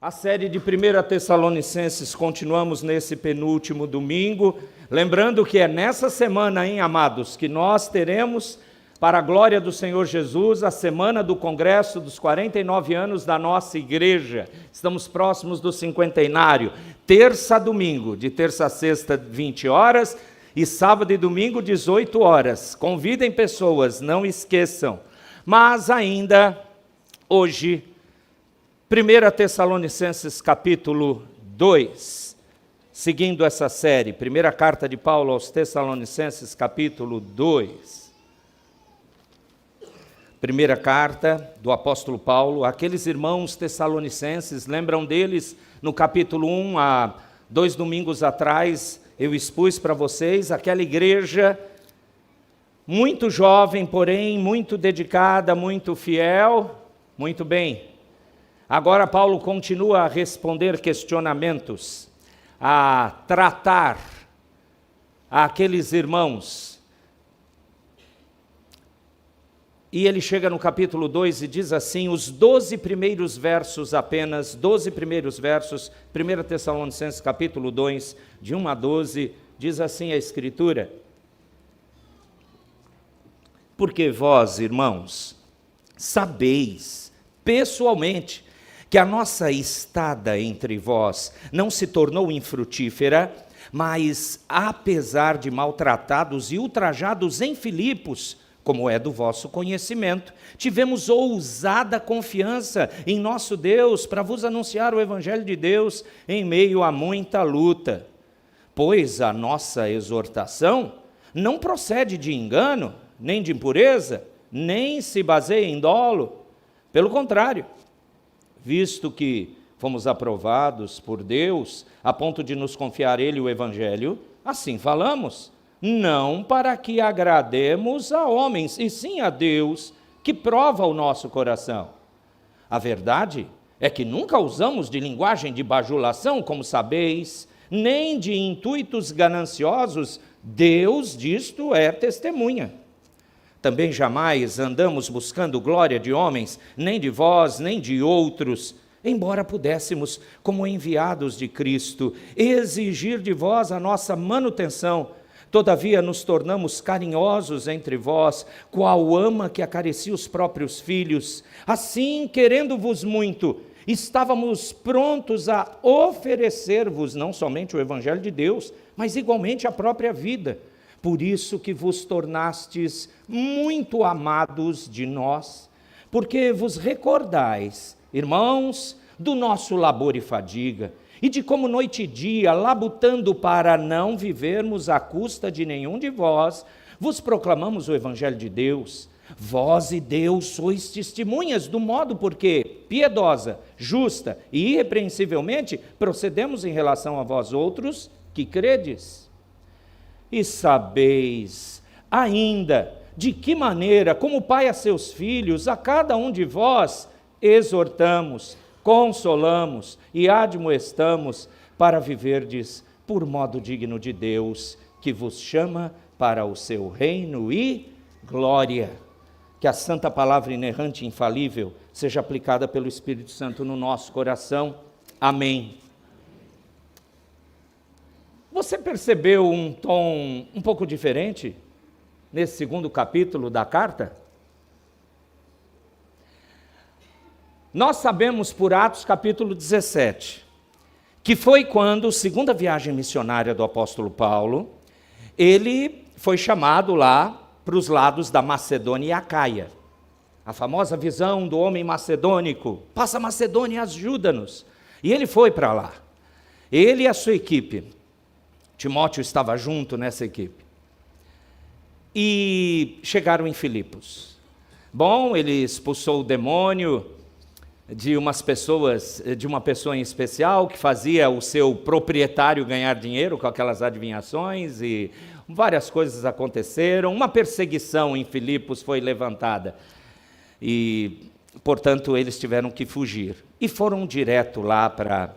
A série de 1 Tessalonicenses, continuamos nesse penúltimo domingo, lembrando que é nessa semana, hein, amados, que nós teremos, para a glória do Senhor Jesus, a semana do congresso dos 49 anos da nossa igreja. Estamos próximos do cinquentenário, terça a domingo, de terça a sexta, 20 horas, e sábado e domingo, 18 horas. Convidem pessoas, não esqueçam. Mas ainda, hoje, 1 Tessalonicenses capítulo 2, seguindo essa série, primeira carta de Paulo aos Tessalonicenses capítulo 2. Primeira carta do apóstolo Paulo, aqueles irmãos tessalonicenses, lembram deles no capítulo 1, há 2 domingos atrás, eu expus para vocês aquela igreja muito jovem, porém muito dedicada, muito fiel, muito bem. Agora Paulo continua a responder questionamentos, a tratar aqueles irmãos. E ele chega no capítulo 2 e diz assim, os 12 primeiros versos apenas, 12 primeiros versos, 1 Tessalonicenses capítulo 2, de 1 a 12, diz assim a Escritura. Porque vós, irmãos, sabeis pessoalmente que a nossa estada entre vós não se tornou infrutífera, mas apesar de maltratados e ultrajados em Filipos, como é do vosso conhecimento, tivemos ousada confiança em nosso Deus para vos anunciar o Evangelho de Deus em meio a muita luta. Pois a nossa exortação não procede de engano, nem de impureza, nem se baseia em dolo. Pelo contrário, visto que fomos aprovados por Deus, a ponto de nos confiar Ele o Evangelho, assim falamos, não para que agrademos a homens, e sim a Deus, que prova o nosso coração. A verdade é que nunca usamos de linguagem de bajulação, como sabeis, nem de intuitos gananciosos, Deus disto é testemunha. Também jamais andamos buscando glória de homens, nem de vós, nem de outros, embora pudéssemos, como enviados de Cristo, exigir de vós a nossa manutenção. Todavia nos tornamos carinhosos entre vós, qual ama que acaricia os próprios filhos. Assim, querendo-vos muito, estávamos prontos a oferecer-vos não somente o Evangelho de Deus, mas igualmente a própria vida. Por isso que vos tornastes muito amados de nós, porque vos recordais, irmãos, do nosso labor e fadiga, e de como noite e dia, labutando para não vivermos à custa de nenhum de vós, vos proclamamos o Evangelho de Deus. Vós e Deus sois testemunhas do modo porque, piedosa, justa e irrepreensivelmente, procedemos em relação a vós outros que credes. E sabeis ainda de que maneira, como pai a seus filhos, a cada um de vós exortamos, consolamos e admoestamos para viverdes por modo digno de Deus, que vos chama para o seu reino e glória. Que a santa palavra inerrante e infalível seja aplicada pelo Espírito Santo no nosso coração. Amém. Você percebeu um tom um pouco diferente nesse segundo capítulo da carta? Nós sabemos por Atos capítulo 17, que foi quando, segunda viagem missionária do apóstolo Paulo, ele foi chamado lá para os lados da Macedônia e Acaia. A famosa visão do homem macedônico, passa a Macedônia e ajuda-nos. E ele foi para lá, ele e a sua equipe. Timóteo estava junto nessa equipe. E chegaram em Filipos. Bom, ele expulsou o demônio de umas pessoas, de uma pessoa em especial que fazia o seu proprietário ganhar dinheiro com aquelas adivinhações e várias coisas aconteceram. Uma perseguição em Filipos foi levantada e, portanto, eles tiveram que fugir. E foram direto lá para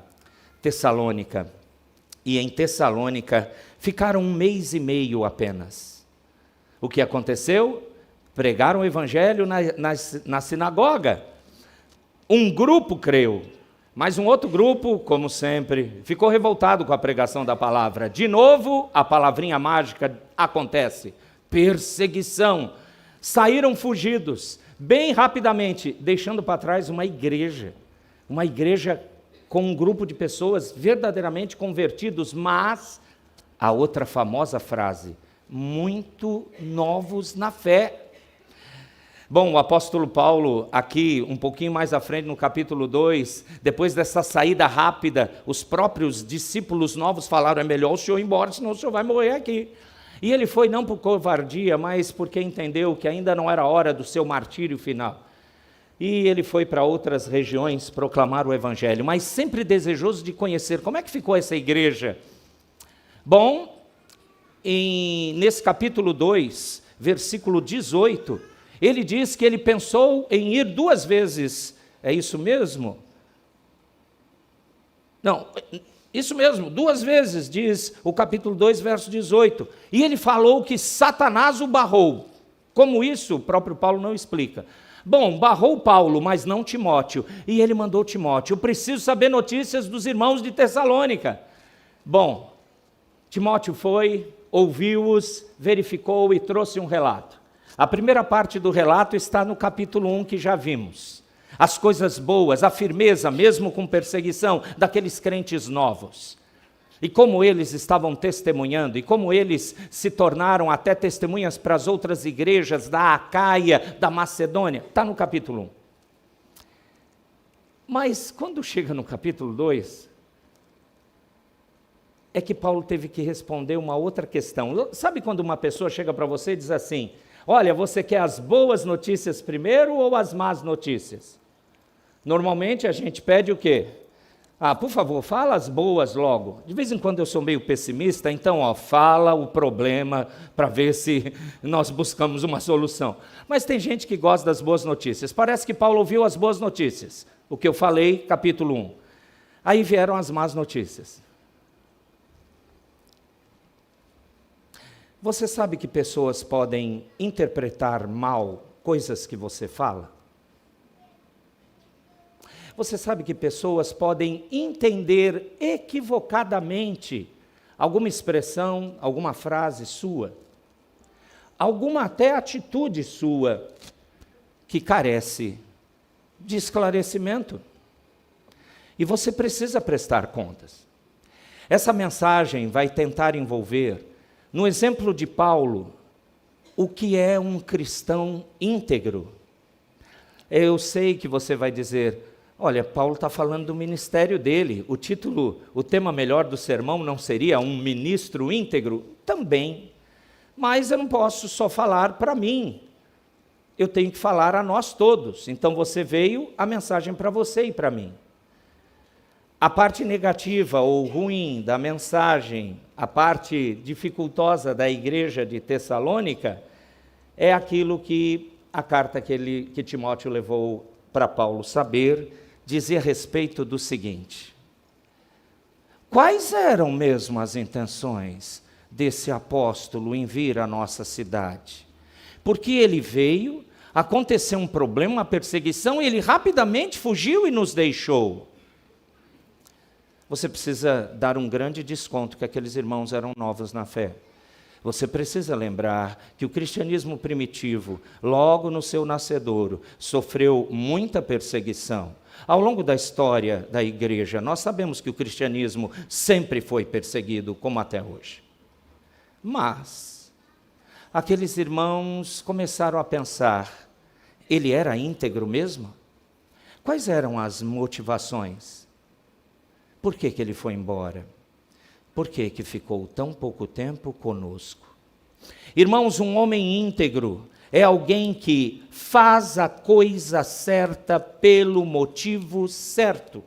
Tessalônica. E em Tessalônica ficaram 1 mês e meio apenas. O que aconteceu? Pregaram o Evangelho na sinagoga. Um grupo creu, Mas um outro grupo, como sempre, ficou revoltado com a pregação da palavra. De novo, a palavrinha mágica acontece: perseguição. Saíram fugidos, bem rapidamente, deixando para trás uma igreja com um grupo de pessoas verdadeiramente convertidos, mas a outra famosa frase: muito novos na fé. Bom, o apóstolo Paulo, aqui, um pouquinho mais à frente, no capítulo 2, depois dessa saída rápida, os próprios discípulos novos falaram: é melhor o senhor ir embora, senão o senhor vai morrer aqui. E ele foi não por covardia, mas porque entendeu que ainda não era hora do seu martírio final. E ele foi para outras regiões proclamar o evangelho, mas sempre desejoso de conhecer como é que ficou essa igreja. Bom, nesse capítulo 2, versículo 18, ele diz que ele pensou em ir 2 vezes. É isso mesmo? Não, isso mesmo, 2 vezes, diz o capítulo 2, verso 18. E ele falou que Satanás o barrou. Como isso, o próprio Paulo não explica. Bom, barrou Paulo, mas não Timóteo. E ele mandou Timóteo: eu preciso saber notícias dos irmãos de Tessalônica. Bom, Timóteo foi, ouviu-os, verificou e trouxe um relato. A primeira parte do relato está no capítulo 1 que já vimos. As coisas boas, a firmeza, mesmo com perseguição, daqueles crentes novos. E como eles estavam testemunhando, e como eles se tornaram até testemunhas para as outras igrejas da Acaia, da Macedônia. Está no capítulo 1. Mas quando chega no capítulo 2, é que Paulo teve que responder uma outra questão. Sabe quando uma pessoa chega para você e diz assim: olha, você quer as boas notícias primeiro ou as más notícias? Normalmente a gente pede o quê? Por favor, fala as boas logo. De vez em quando eu sou meio pessimista, então fala o problema para ver se nós buscamos uma solução. Mas tem gente que gosta das boas notícias. Parece que Paulo ouviu as boas notícias, o que eu falei, capítulo 1. Aí vieram as más notícias. Você sabe que pessoas podem interpretar mal coisas que você fala? Você sabe que pessoas podem entender equivocadamente alguma expressão, alguma frase sua, alguma até atitude sua que carece de esclarecimento. E você precisa prestar contas. Essa mensagem vai tentar envolver, no exemplo de Paulo, o que é um cristão íntegro. Eu sei que você vai dizer: olha, Paulo está falando do ministério dele. O tema melhor do sermão não seria um ministro íntegro? Também. Mas eu não posso só falar para mim. Eu tenho que falar a nós todos. Então você veio, a mensagem para você e para mim. A parte negativa ou ruim da mensagem, a parte dificultosa da igreja de Tessalônica, é aquilo que a carta que Timóteo levou para Paulo saber, dizia a respeito do seguinte: quais eram mesmo as intenções desse apóstolo em vir à nossa cidade? Porque ele veio, aconteceu um problema, uma perseguição, e ele rapidamente fugiu e nos deixou. Você precisa dar um grande desconto que aqueles irmãos eram novos na fé. Você precisa lembrar que o cristianismo primitivo, logo no seu nascedouro, sofreu muita perseguição. Ao longo da história da igreja, nós sabemos que o cristianismo sempre foi perseguido, como até hoje. Mas aqueles irmãos começaram a pensar: ele era íntegro mesmo? Quais eram as motivações? Por que ele foi embora? Por que ficou tão pouco tempo conosco? Irmãos, um homem íntegro é alguém que faz a coisa certa pelo motivo certo.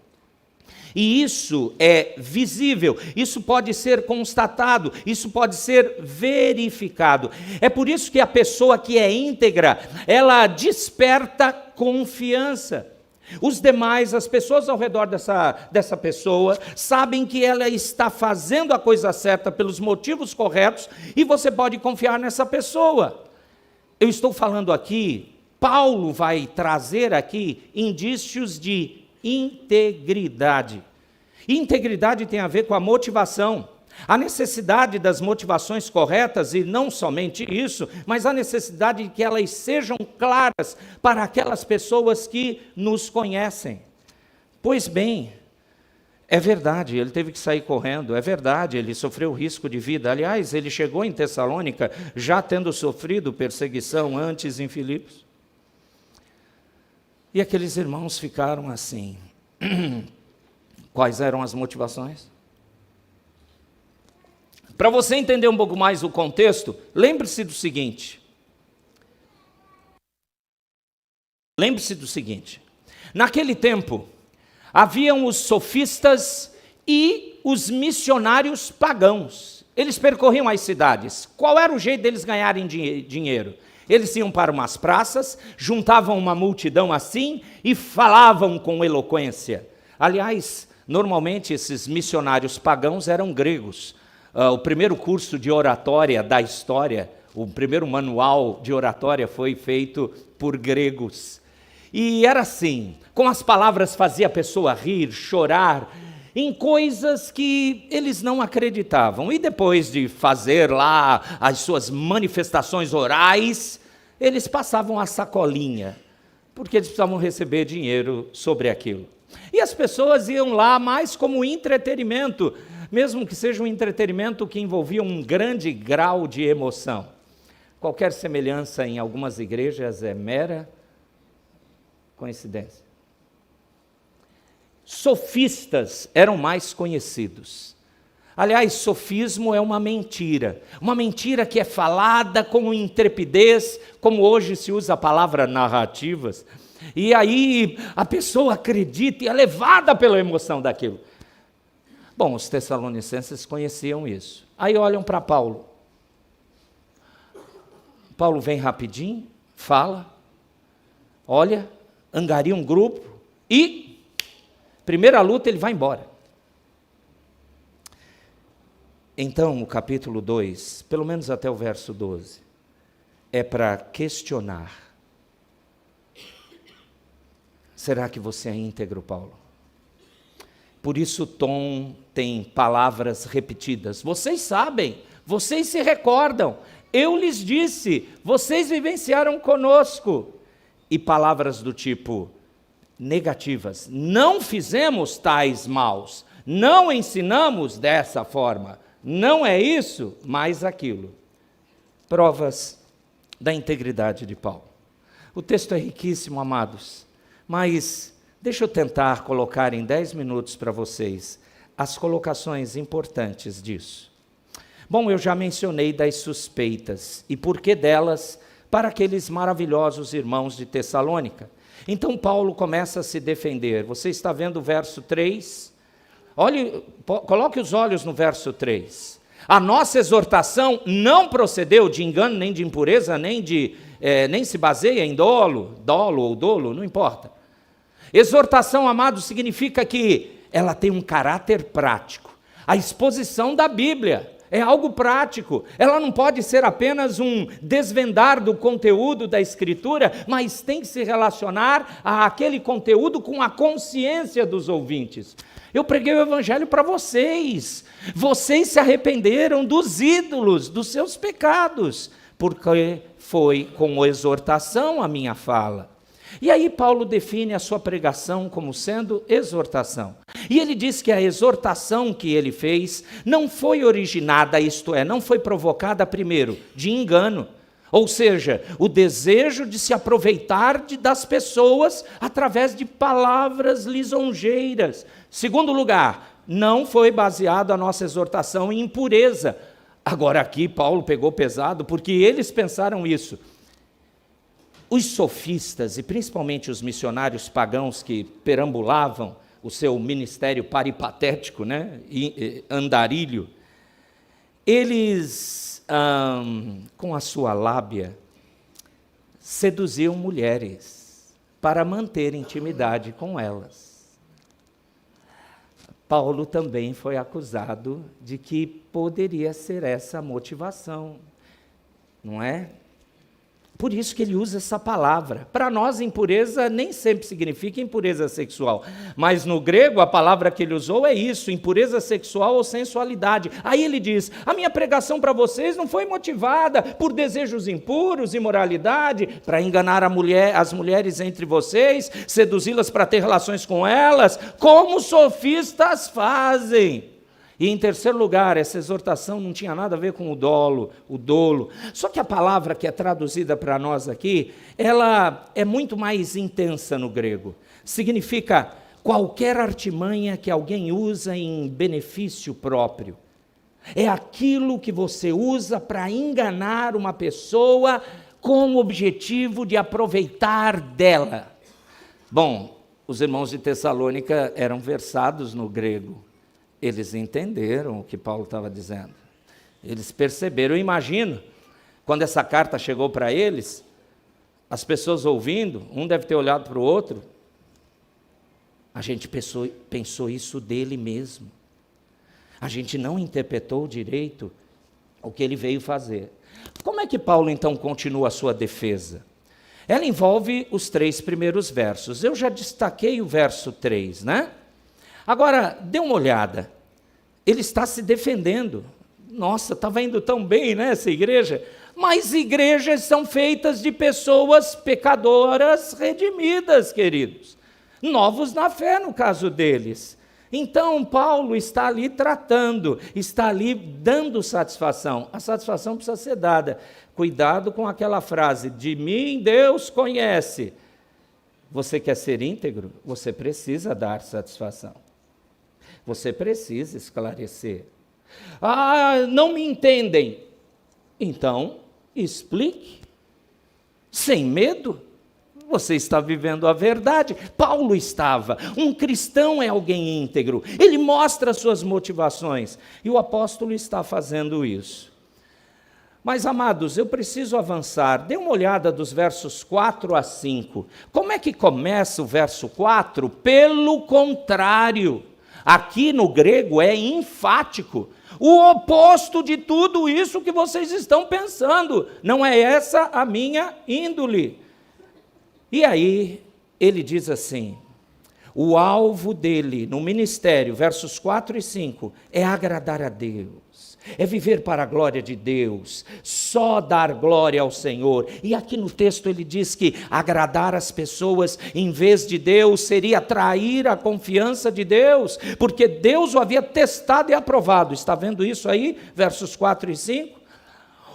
E isso é visível, isso pode ser constatado, isso pode ser verificado. É por isso que a pessoa que é íntegra, ela desperta confiança. Os demais, as pessoas ao redor dessa pessoa, sabem que ela está fazendo a coisa certa pelos motivos corretos e você pode confiar nessa pessoa. Eu estou falando aqui, Paulo vai trazer aqui indícios de integridade. Integridade tem a ver com a motivação, a necessidade das motivações corretas, e não somente isso, mas a necessidade de que elas sejam claras para aquelas pessoas que nos conhecem. Pois bem, é verdade, ele teve que sair correndo, é verdade, ele sofreu risco de vida. Aliás, ele chegou em Tessalônica já tendo sofrido perseguição antes em Filipos. E aqueles irmãos ficaram assim. Quais eram as motivações? Para você entender um pouco mais o contexto, lembre-se do seguinte. Naquele tempo, haviam os sofistas e os missionários pagãos. Eles percorriam as cidades. Qual era o jeito deles ganharem dinheiro? Eles iam para umas praças, juntavam uma multidão assim e falavam com eloquência. Aliás, normalmente esses missionários pagãos eram gregos. O primeiro curso de oratória da história, o primeiro manual de oratória foi feito por gregos. E era assim, com as palavras fazia a pessoa rir, chorar, em coisas que eles não acreditavam. E depois de fazer lá as suas manifestações orais, eles passavam a sacolinha, porque eles precisavam receber dinheiro sobre aquilo. E as pessoas iam lá mais como entretenimento, mesmo que seja um entretenimento que envolvia um grande grau de emoção. Qualquer semelhança em algumas igrejas é mera coincidência. Sofistas eram mais conhecidos. Aliás, sofismo é uma mentira que é falada com intrepidez, como hoje se usa a palavra narrativas, e aí a pessoa acredita e é levada pela emoção daquilo. Bom, os tessalonicenses conheciam isso. Aí olham para Paulo. Paulo vem rapidinho, fala, olha, angaria um grupo e, primeira luta, ele vai embora. Então, o capítulo 2, pelo menos até o verso 12, é para questionar. Será que você é íntegro, Paulo? Por isso Tom tem palavras repetidas. Vocês sabem, vocês se recordam, eu lhes disse, vocês vivenciaram conosco. E palavras do tipo negativas. Não fizemos tais maus, não ensinamos dessa forma. Não é isso, mas aquilo. Provas da integridade de Paulo. O texto é riquíssimo, amados, mas deixa eu tentar colocar em 10 minutos para vocês as colocações importantes disso. Bom, eu já mencionei das suspeitas e por que delas para aqueles maravilhosos irmãos de Tessalônica. Então Paulo começa a se defender. Você está vendo o verso 3? Olhe, coloque os olhos no verso 3. A nossa exortação não procedeu de engano, nem de impureza, nem se baseia em dolo ou dolo, não importa. Exortação, amado, significa que ela tem um caráter prático. A exposição da Bíblia é algo prático. Ela não pode ser apenas um desvendar do conteúdo da Escritura, mas tem que se relacionar àquele conteúdo com a consciência dos ouvintes. Eu preguei o Evangelho para vocês. Vocês se arrependeram dos ídolos, dos seus pecados, porque foi com exortação a minha fala. E aí Paulo define a sua pregação como sendo exortação. E ele diz que a exortação que ele fez não foi originada, isto é, não foi provocada primeiro de engano, ou seja, o desejo de se aproveitar das pessoas através de palavras lisonjeiras. Segundo lugar, não foi baseado a nossa exortação em impureza. Agora aqui Paulo pegou pesado porque eles pensaram isso. Os sofistas, e principalmente os missionários pagãos que perambulavam o seu ministério paripatético, né, andarilho, eles, com a sua lábia, seduziam mulheres para manter intimidade com elas. Paulo também foi acusado de que poderia ser essa a motivação, não é? Por isso que ele usa essa palavra. Para nós, impureza nem sempre significa impureza sexual. Mas no grego, a palavra que ele usou é isso, impureza sexual ou sensualidade. Aí ele diz, a minha pregação para vocês não foi motivada por desejos impuros, imoralidade, para enganar as mulheres entre vocês, seduzi-las para ter relações com elas, como os sofistas fazem. E em terceiro lugar, essa exortação não tinha nada a ver com o dolo. Só que a palavra que é traduzida para nós aqui, ela é muito mais intensa no grego. Significa qualquer artimanha que alguém usa em benefício próprio. É aquilo que você usa para enganar uma pessoa com o objetivo de aproveitar dela. Bom, os irmãos de Tessalônica eram versados no grego. Eles entenderam o que Paulo estava dizendo. Eles perceberam. Eu imagino, quando essa carta chegou para eles, as pessoas ouvindo, um deve ter olhado para o outro. A gente pensou isso dele mesmo. A gente não interpretou direito o que ele veio fazer. Como é que Paulo, então, continua a sua defesa? Ela envolve os 3 primeiros versos. Eu já destaquei o verso 3, né? Agora, dê uma olhada, ele está se defendendo. Nossa, estava indo tão bem, né, essa igreja? Mas igrejas são feitas de pessoas pecadoras redimidas, queridos. Novos na fé, no caso deles. Então, Paulo está ali tratando, está ali dando satisfação. A satisfação precisa ser dada. Cuidado com aquela frase, de mim Deus conhece. Você quer ser íntegro? Você precisa dar satisfação. Você precisa esclarecer. Ah, não me entendem. Então, explique. Sem medo. Você está vivendo a verdade. Paulo estava. Um cristão é alguém íntegro. Ele mostra suas motivações. E o apóstolo está fazendo isso. Mas, amados, eu preciso avançar. Dê uma olhada dos versos 4 a 5. Como é que começa o verso 4? Pelo contrário. Aqui no grego é enfático. O oposto de tudo isso que vocês estão pensando. Não é essa a minha índole. E aí, ele diz assim, o alvo dele no ministério, versos 4 e 5, é agradar a Deus, é viver para a glória de Deus, só dar glória ao Senhor. E aqui no texto ele diz que agradar as pessoas em vez de Deus seria atrair a confiança de Deus, porque Deus o havia testado e aprovado. Está vendo isso aí? Versos 4 e 5.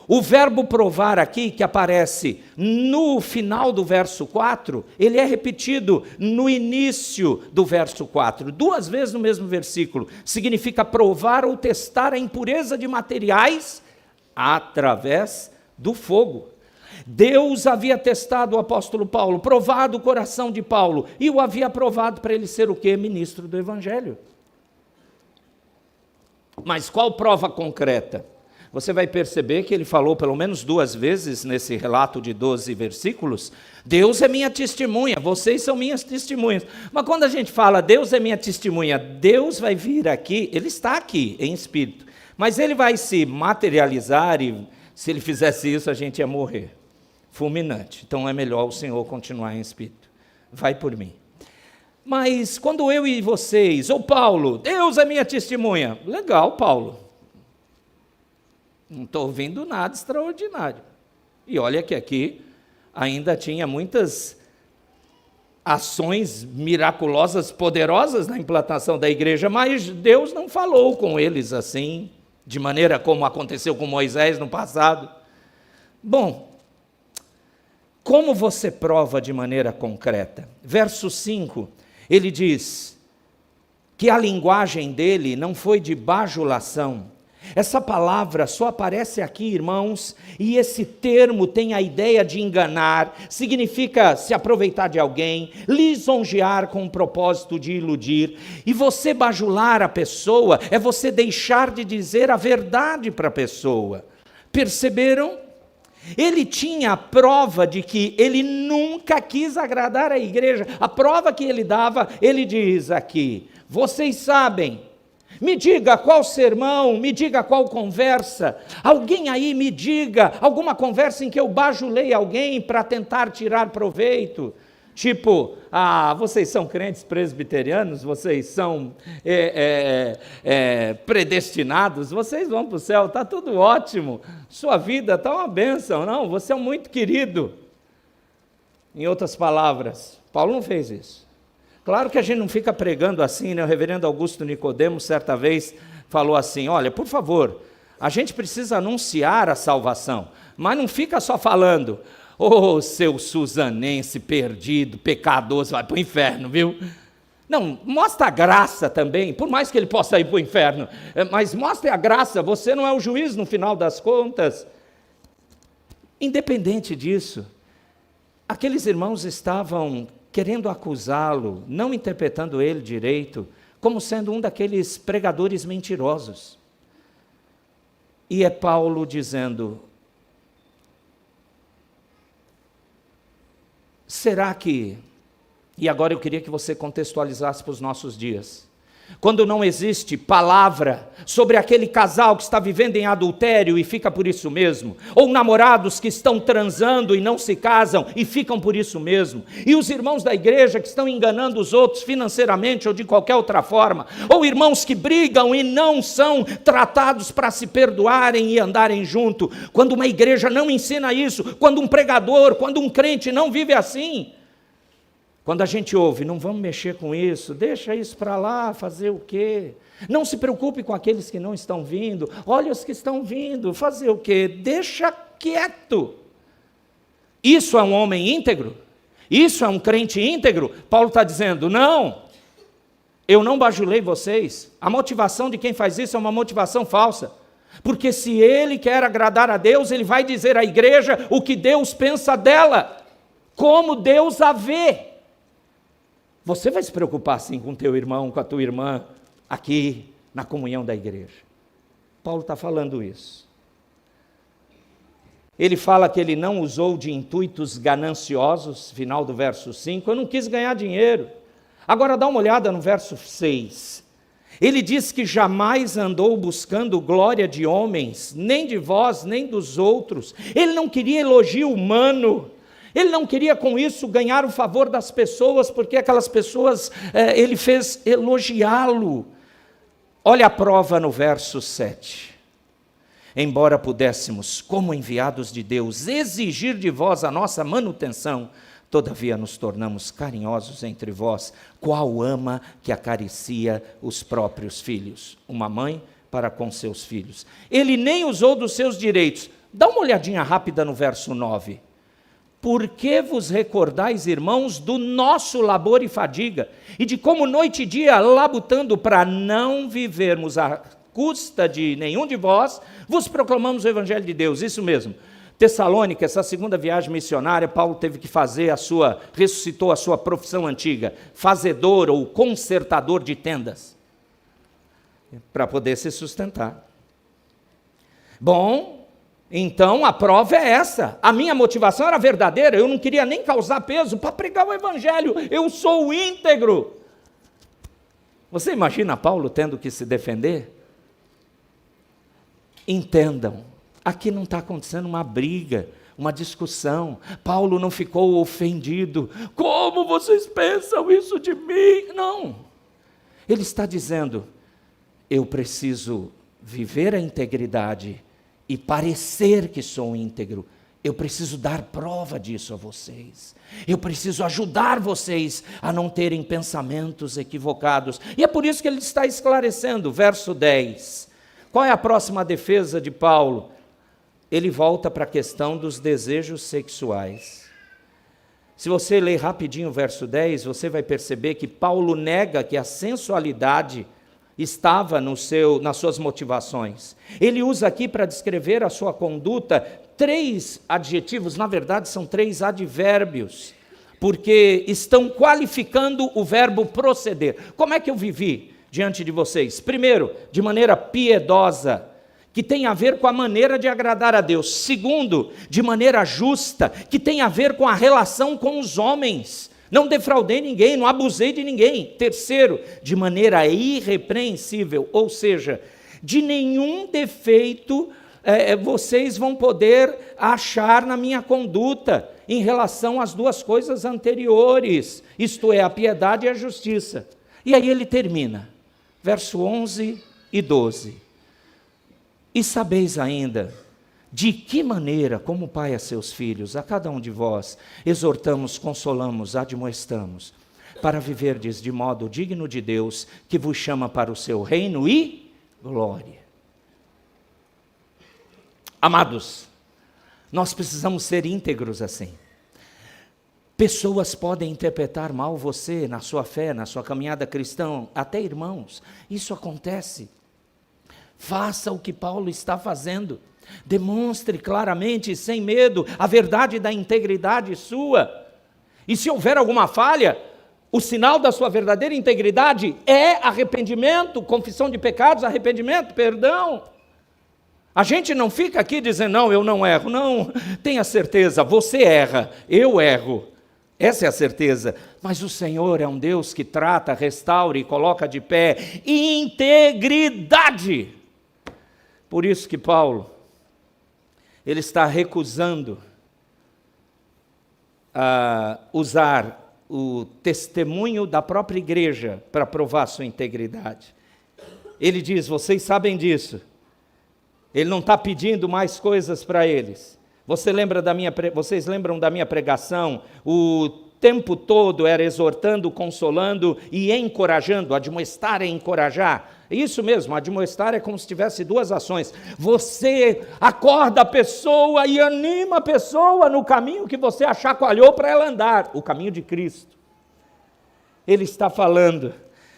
O verbo provar aqui, que aparece no final do verso 4, ele é repetido no início do verso 4, 2 vezes no mesmo versículo. Significa provar ou testar a impureza de materiais através do fogo. Deus havia testado o apóstolo Paulo, provado o coração de Paulo, e o havia aprovado para ele ser o quê? Ministro do Evangelho. Mas qual prova concreta? Você vai perceber que ele falou pelo menos 2 vezes nesse relato de 12 versículos, Deus é minha testemunha, vocês são minhas testemunhas. Mas quando a gente fala Deus é minha testemunha, Deus vai vir aqui, ele está aqui em espírito, mas ele vai se materializar e se ele fizesse isso a gente ia morrer, fulminante. Então é melhor o Senhor continuar em espírito, vai por mim. Mas quando eu e vocês, ou Paulo, Deus é minha testemunha, legal, Paulo. Não estou ouvindo nada extraordinário. E olha que aqui ainda tinha muitas ações miraculosas, poderosas na implantação da igreja, mas Deus não falou com eles assim, de maneira como aconteceu com Moisés no passado. Bom, como você prova de maneira concreta? Verso 5, ele diz que a linguagem dele não foi de bajulação. Essa palavra só aparece aqui, irmãos, e esse termo tem a ideia de enganar, significa se aproveitar de alguém, lisonjear com o propósito de iludir. E você bajular a pessoa é você deixar de dizer a verdade para a pessoa. Perceberam? Ele tinha a prova de que ele nunca quis agradar a igreja. A prova que ele dava, ele diz aqui, vocês sabem Me diga qual sermão, me diga qual conversa. Alguém aí me diga alguma conversa em que eu bajulei alguém para tentar tirar proveito. Tipo, vocês são crentes presbiterianos, vocês são predestinados, vocês vão para o céu, está tudo ótimo, sua vida está uma bênção. Não, você é muito querido. Em outras palavras, Paulo não fez isso. Claro que a gente não fica pregando assim, né? O reverendo Augusto Nicodemo, certa vez, falou assim, olha, por favor, a gente precisa anunciar a salvação, mas não fica só falando, seu suzanense perdido, pecador, vai para o inferno, viu? Não, mostra a graça também, por mais que ele possa ir para o inferno, mas mostre a graça, você não é o juiz no final das contas. Independente disso, aqueles irmãos estavam querendo acusá-lo, não interpretando ele direito, como sendo um daqueles pregadores mentirosos. E é Paulo dizendo, será que, e agora eu queria que você contextualizasse para os nossos dias, quando não existe palavra sobre aquele casal que está vivendo em adultério e fica por isso mesmo, ou namorados que estão transando e não se casam e ficam por isso mesmo, e os irmãos da igreja que estão enganando os outros financeiramente ou de qualquer outra forma, ou irmãos que brigam e não são tratados para se perdoarem e andarem junto, quando uma igreja não ensina isso, quando um pregador, quando um crente não vive assim, quando a gente ouve, não vamos mexer com isso, deixa isso para lá, fazer o quê? Não se preocupe com aqueles que não estão vindo, olha os que estão vindo, fazer o quê? Deixa quieto. Isso é um homem íntegro? Isso é um crente íntegro? Paulo está dizendo, não, eu não bajulei vocês, a motivação de quem faz isso é uma motivação falsa, porque se ele quer agradar a Deus, ele vai dizer à igreja o que Deus pensa dela, como Deus a vê. Você vai se preocupar sim com o teu irmão, com a tua irmã, aqui na comunhão da igreja. Paulo está falando isso. Ele fala que ele não usou de intuitos gananciosos, final do verso 5, eu não quis ganhar dinheiro. Agora dá uma olhada no verso 6. Ele diz que jamais andou buscando glória de homens, nem de vós, nem dos outros. Ele não queria elogio humano. Ele não queria com isso ganhar o favor das pessoas, porque aquelas pessoas, ele fez elogiá-lo. Olha a prova no verso 7. Embora pudéssemos, como enviados de Deus, exigir de vós a nossa manutenção, todavia nos tornamos carinhosos entre vós, qual ama que acaricia os próprios filhos. Uma mãe para com seus filhos. Ele nem usou dos seus direitos. Dá uma olhadinha rápida no verso 9. Por que vos recordais, irmãos, do nosso labor e fadiga, e de como noite e dia, labutando para não vivermos à custa de nenhum de vós, vos proclamamos o Evangelho de Deus? Isso mesmo. Tessalônica, essa segunda viagem missionária, Paulo teve que fazer ressuscitou a sua profissão antiga, fazedor ou consertador de tendas, para poder se sustentar. Bom, então a prova é essa, a minha motivação era verdadeira, eu não queria nem causar peso para pregar o Evangelho, eu sou íntegro. Você imagina Paulo tendo que se defender? Entendam, aqui não está acontecendo uma briga, uma discussão, Paulo não ficou ofendido, como vocês pensam isso de mim? Não, ele está dizendo, eu preciso viver a integridade e parecer que sou íntegro, eu preciso dar prova disso a vocês, eu preciso ajudar vocês a não terem pensamentos equivocados, e é por isso que ele está esclarecendo, verso 10, qual é a próxima defesa de Paulo? Ele volta para a questão dos desejos sexuais. Se você ler rapidinho o verso 10, você vai perceber que Paulo nega que a sensualidade estava nas suas motivações. Ele usa aqui para descrever a sua conduta 3 adjetivos, na verdade são 3 advérbios, porque estão qualificando o verbo proceder. Como é que eu vivi diante de vocês? Primeiro, de maneira piedosa, que tem a ver com a maneira de agradar a Deus. Segundo, de maneira justa, que tem a ver com a relação com os homens. Não defraudei ninguém, não abusei de ninguém. Terceiro, de maneira irrepreensível, ou seja, de nenhum defeito vocês vão poder achar na minha conduta em relação às duas coisas anteriores, isto é, a piedade e a justiça. E aí ele termina, verso 11 e 12. E sabeis ainda de que maneira, como pai a seus filhos, a cada um de vós, exortamos, consolamos, admoestamos, para viverdes de modo digno de Deus, que vos chama para o seu reino e glória. Amados, nós precisamos ser íntegros assim. Pessoas podem interpretar mal você na sua fé, na sua caminhada cristã, até irmãos. Isso acontece. Faça o que Paulo está fazendo. Demonstre claramente e sem medo a verdade da integridade sua. E se houver alguma falha, o sinal da sua verdadeira integridade é arrependimento, confissão de pecados, arrependimento, perdão. A gente não fica aqui dizendo, não, eu não erro. Não, tenha certeza, você erra, eu erro. Essa é a certeza. Mas o Senhor é um Deus que trata, restaura e coloca de pé integridade. Por isso que Paulo, ele está recusando usar o testemunho da própria igreja para provar sua integridade. Ele diz, vocês sabem disso. Ele não está pedindo mais coisas para eles. Vocês lembram da minha pregação? O tempo todo era exortando, consolando e encorajando. Admoestar é encorajar. Isso mesmo, admoestar é como se tivesse duas ações. Você acorda a pessoa e anima a pessoa no caminho que você achacoalhou para ela andar, o caminho de Cristo. Ele está falando,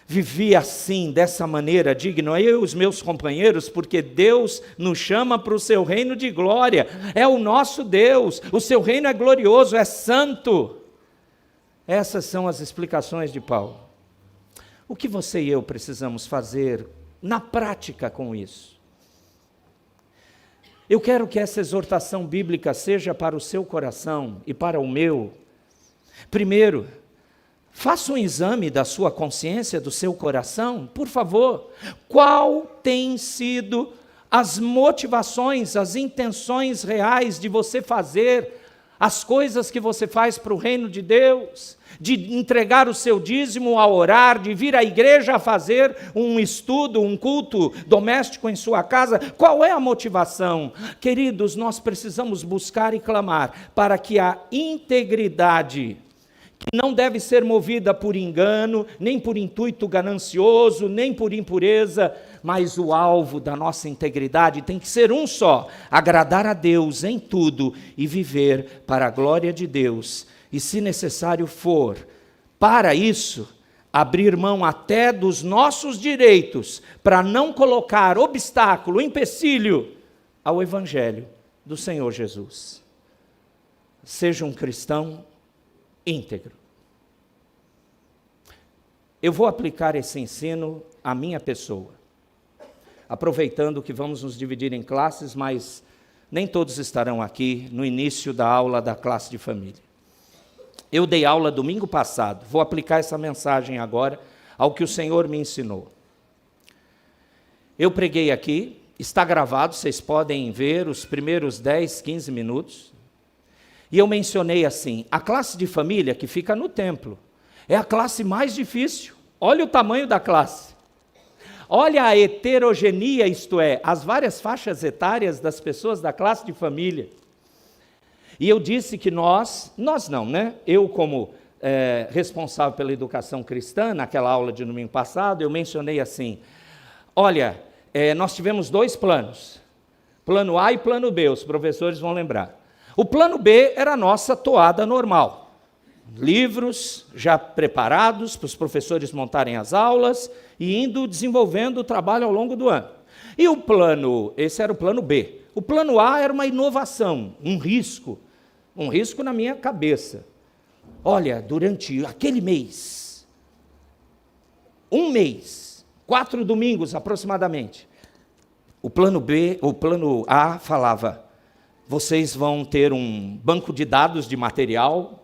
vivi assim, dessa maneira, digno, eu e os meus companheiros, porque Deus nos chama para o seu reino de glória, é o nosso Deus, o seu reino é glorioso, é santo. Essas são as explicações de Paulo. O que você e eu precisamos fazer na prática com isso? Eu quero que essa exortação bíblica seja para o seu coração e para o meu. Primeiro, faça um exame da sua consciência, do seu coração, por favor. Qual tem sido as motivações, as intenções reais de você fazer as coisas que você faz para o reino de Deus, de entregar o seu dízimo a orar, de vir à igreja a fazer um estudo, um culto doméstico em sua casa? Qual é a motivação? Queridos, nós precisamos buscar e clamar para que a integridade, que não deve ser movida por engano, nem por intuito ganancioso, nem por impureza, mas o alvo da nossa integridade tem que ser um só: agradar a Deus em tudo e viver para a glória de Deus. E se necessário for, para isso, abrir mão até dos nossos direitos, para não colocar obstáculo, empecilho ao Evangelho do Senhor Jesus. Seja um cristão íntegro. Eu vou aplicar esse ensino à minha pessoa, aproveitando que vamos nos dividir em classes, mas nem todos estarão aqui no início da aula da classe de família. Eu dei aula domingo passado, vou aplicar essa mensagem agora ao que o Senhor me ensinou. Eu preguei aqui, está gravado, vocês podem ver os primeiros 10, 15 minutos, e eu mencionei assim, a classe de família que fica no templo, é a classe mais difícil. Olha o tamanho da classe. Olha a heterogeneia, isto é, as várias faixas etárias das pessoas da classe de família. E eu disse que nós não, né? Eu como responsável pela educação cristã, naquela aula de domingo passado, eu mencionei assim, olha, nós tivemos 2 planos, plano A e plano B, os professores vão lembrar. O plano B era a nossa toada normal, livros já preparados para os professores montarem as aulas e indo desenvolvendo o trabalho ao longo do ano. E esse era o plano B. O plano A era uma inovação, um risco na minha cabeça. Olha, durante aquele mês, 1 mês, 4 domingos aproximadamente, o plano A falava, vocês vão ter um banco de dados de material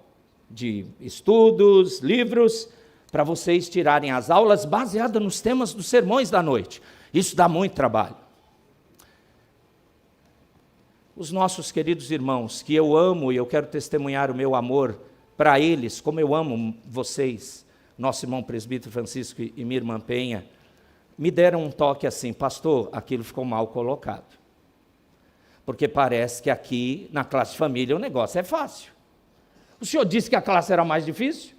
de estudos, livros, para vocês tirarem as aulas baseadas nos temas dos sermões da noite. Isso dá muito trabalho. Os nossos queridos irmãos, que eu amo e eu quero testemunhar o meu amor para eles, como eu amo vocês, nosso irmão presbítero Francisco e minha irmã Penha, me deram um toque assim: pastor, aquilo ficou mal colocado. Porque parece que aqui, na classe de família, o negócio é fácil. O senhor disse que a classe era mais difícil?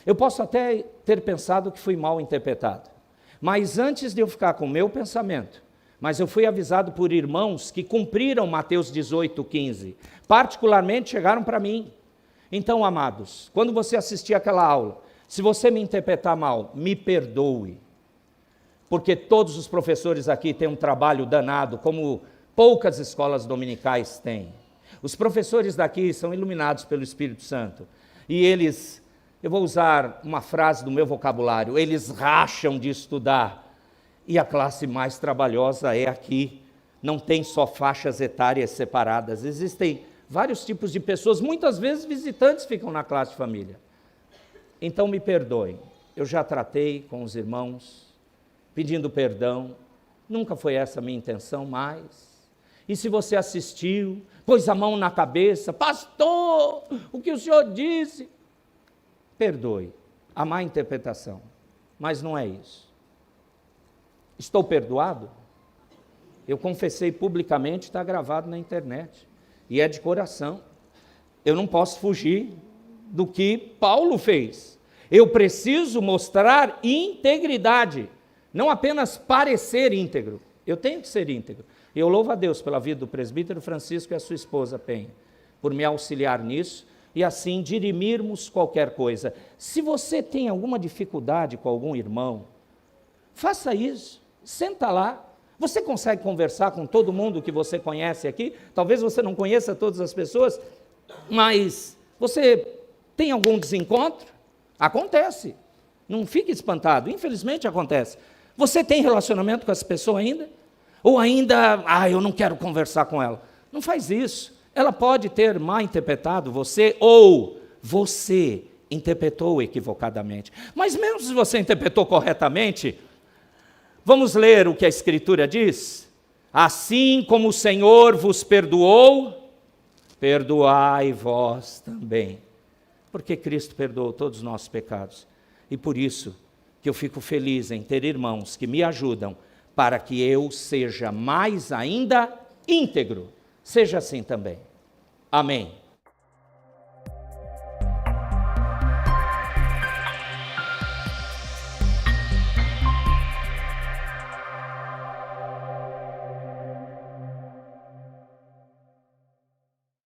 Eu posso até ter pensado que fui mal interpretado, mas antes de eu ficar com o meu pensamento, mas eu fui avisado por irmãos que cumpriram Mateus 18:15, particularmente chegaram para mim. Então, amados, quando você assistir aquela aula, se você me interpretar mal, me perdoe, porque todos os professores aqui têm um trabalho danado, como poucas escolas dominicais têm. Os professores daqui são iluminados pelo Espírito Santo, e eles, eu vou usar uma frase do meu vocabulário, eles racham de estudar, e a classe mais trabalhosa é aqui. Não tem só faixas etárias separadas, existem vários tipos de pessoas, muitas vezes visitantes ficam na classe de família. Então me perdoem, eu já tratei com os irmãos, pedindo perdão, nunca foi essa a minha intenção mais. E se você assistiu, pôs a mão na cabeça, pastor, o que o senhor disse? Perdoe a má interpretação, mas não é isso. Estou perdoado? Eu confessei publicamente, está gravado na internet, e é de coração. Eu não posso fugir do que Paulo fez. Eu preciso mostrar integridade, não apenas parecer íntegro. Eu tenho que ser íntegro. E eu louvo a Deus pela vida do presbítero Francisco e a sua esposa Penha, por me auxiliar nisso, e assim dirimirmos qualquer coisa. Se você tem alguma dificuldade com algum irmão, faça isso, senta lá. Você consegue conversar com todo mundo que você conhece aqui? Talvez você não conheça todas as pessoas, mas você tem algum desencontro? Acontece. Não fique espantado, infelizmente acontece. Você tem relacionamento com essa pessoa ainda? Ou ainda, eu não quero conversar com ela. Não faz isso. Ela pode ter mal interpretado você, ou você interpretou equivocadamente. Mas mesmo se você interpretou corretamente, vamos ler o que a Escritura diz? Assim como o Senhor vos perdoou, perdoai vós também. Porque Cristo perdoou todos os nossos pecados. E por isso que eu fico feliz em ter irmãos que me ajudam para que eu seja mais ainda íntegro. Seja assim também. Amém.